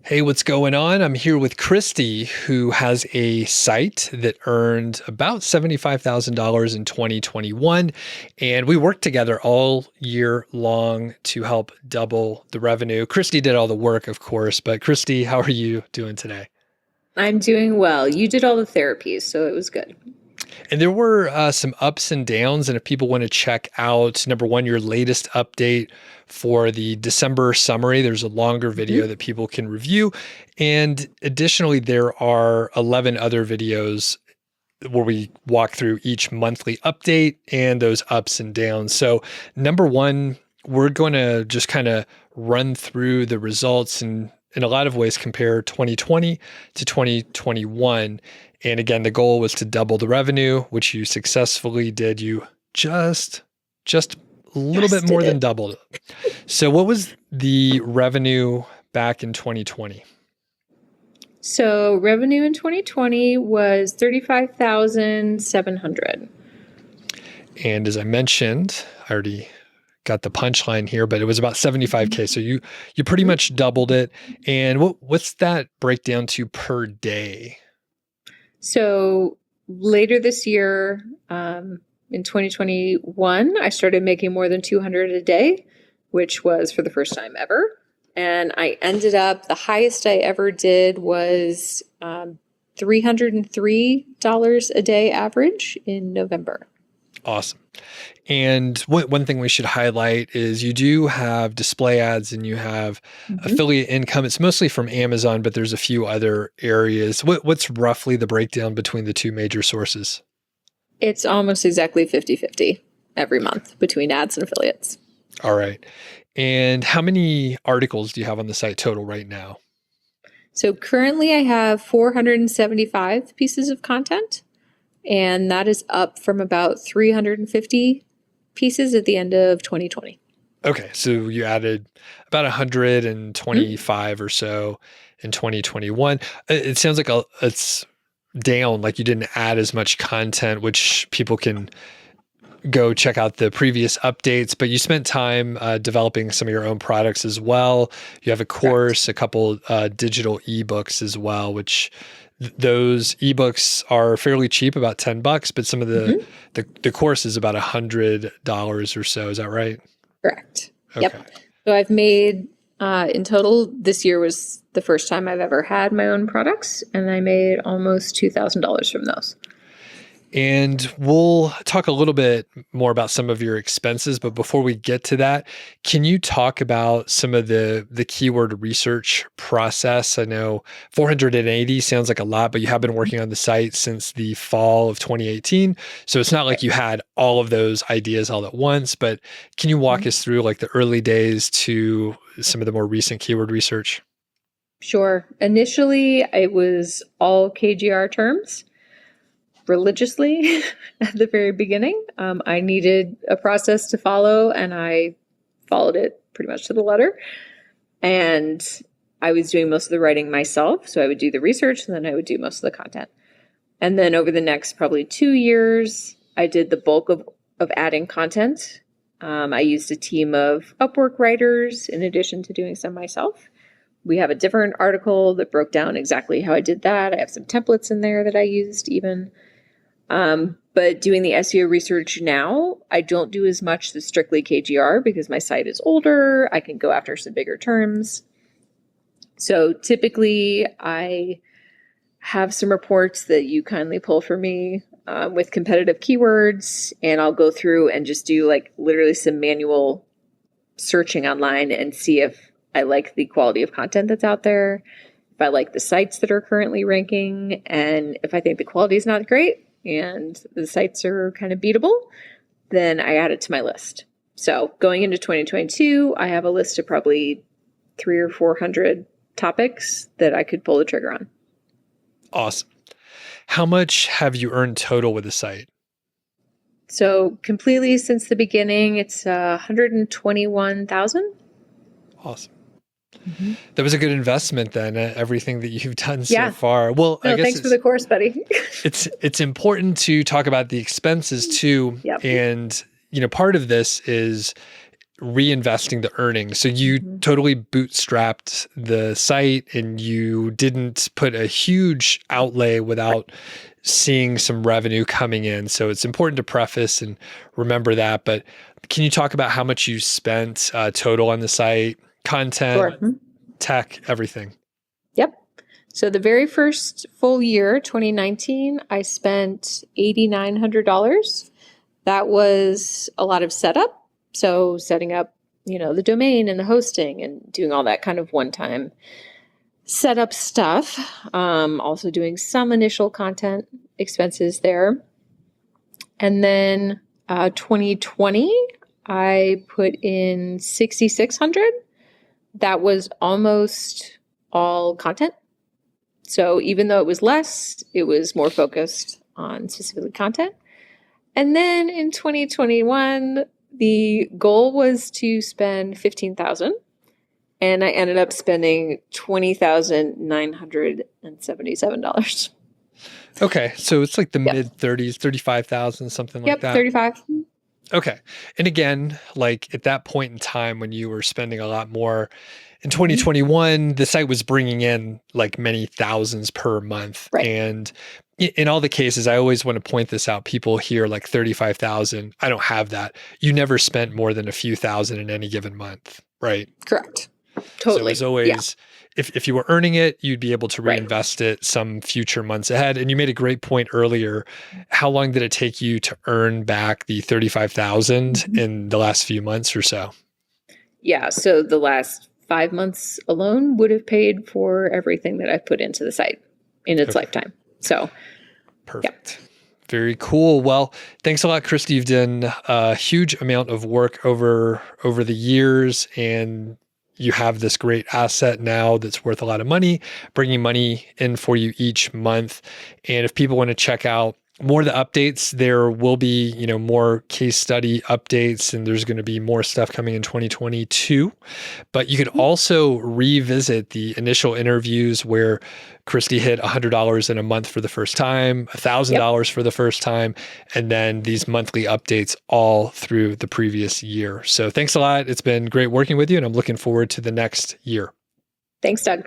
Hey, what's going on? I'm here with Christy, who has a site that earned about $75,000 in 2021. And we worked together all year long to help double the revenue. Christy did all the work, of course, but Christy, how are you doing today? I'm doing well. You did all the therapies, so it was good. And there were some ups and downs. And if people want to check out, number one, your latest update for the December summary, there's a longer video that people can review. And additionally, there are 11 other videos where we walk through each monthly update and those ups and downs. So number one, we're going to just kind of run through the results and in a lot of ways compare 2020 to 2021. And again, the goal was to double the revenue, which you successfully did. You just a little bit more than doubled it. So what was the revenue back in 2020? So revenue in 2020 was 35,700. And as I mentioned, I already got the punchline here, but it was about 75K. So you pretty much doubled it. And what's that breakdown to per day? So later this year, in 2021, I started making more than 200 a day, which was for the first time ever. And I ended up, the highest I ever did was $303 a day average in November. Awesome. And one thing we should highlight is you do have display ads and you have affiliate income. It's mostly from Amazon, but there's a few other areas. What's roughly the breakdown between the two major sources? It's almost exactly 50-50 every month between ads and affiliates. All right. And how many articles do you have on the site total right now? So currently I have 475 pieces of content, and that is up from about 350 pieces at the end of 2020. Okay. So you added about 125 or so in 2021. It sounds like it's down, like you didn't add as much content, which people can go check out the previous updates, but you spent time developing some of your own products as well. You have a course, a couple digital ebooks as well, which those ebooks are fairly cheap, about $10, but some of the course is about $100 or so. Is that right? Correct. Okay. Yep. So I've made, in total, this year was the first time I've ever had my own products, and I made almost $2,000 from those. And we'll talk a little bit more about some of your expenses, but before we get to that, can you talk about some of the keyword research process? I know 480 sounds like a lot, but you have been working on the site since the fall of 2018. So it's not like you had all of those ideas all at once, but can you walk us through like the early days to some of the more recent keyword research? Sure. Initially, it was all KGR terms. Religiously at the very beginning. I needed a process to follow, and I followed it pretty much to the letter. And I was doing most of the writing myself. So I would do the research, and then I would do most of the content. And then over the next probably 2 years, I did the bulk of adding content. I used a team of Upwork writers in addition to doing some myself. We have a different article that broke down exactly how I did that. I have some templates in there that I used even. But doing the SEO research now, I don't do as much the strictly KGR because my site is older. I can go after some bigger terms. So typically I have some reports that you kindly pull for me with competitive keywords, and I'll go through and just do like literally some manual searching online and see if I like the quality of content that's out there, if I like the sites that are currently ranking, and if I think the quality is not great and the sites are kind of beatable, then I add it to my list. So going into 2022, I have a list of probably 300 or 400 topics that I could pull the trigger on. Awesome. How much have you earned total with the site? So completely since the beginning, it's 121,000. Awesome. That was a good investment then, everything that you've done so far. Well, no, I guess thanks for the course, buddy. it's important to talk about the expenses too. Yep. And, part of this is reinvesting the earnings. So you totally bootstrapped the site and you didn't put a huge outlay without seeing some revenue coming in. So it's important to preface and remember that. But can you talk about how much you spent total on the site, content, tech, everything? Yep. So the very first full year, 2019, I spent $8,900. That was a lot of setup. So setting up, the domain and the hosting and doing all that kind of one-time setup stuff. Also doing some initial content expenses there. And then 2020, I put in $6,600. That was almost all content. So even though it was less, it was more focused on specifically content. And then in 2021, the goal was to spend $15,000, and I ended up spending $20,977. Okay, so it's like the mid 30s, 35,000, something like that. 35. Okay. And again, like at that point in time when you were spending a lot more, in 2021, the site was bringing in like many thousands per month. Right. And in all the cases, I always want to point this out. People hear like 35,000. I don't have that. You never spent more than a few thousand in any given month, right? Correct. Totally. So it was always, if you were earning it, you'd be able to reinvest it some future months ahead. And you made a great point earlier. How long did it take you to earn back the 35,000 in the last few months or so? Yeah. So the last 5 months alone would have paid for everything that I put into the site in its lifetime. So perfect. Very cool. Well, thanks a lot, Christy. You've done a huge amount of work over the years, and you have this great asset now that's worth a lot of money, bringing money in for you each month. And if people want to check out more of the updates, there will be, more case study updates, and there's going to be more stuff coming in 2022. But you could also revisit the initial interviews where Christy hit $100 in a month for the first time, $1,000 for the first time, and then these monthly updates all through the previous year. So thanks a lot. It's been great working with you, and I'm looking forward to the next year. Thanks, Doug.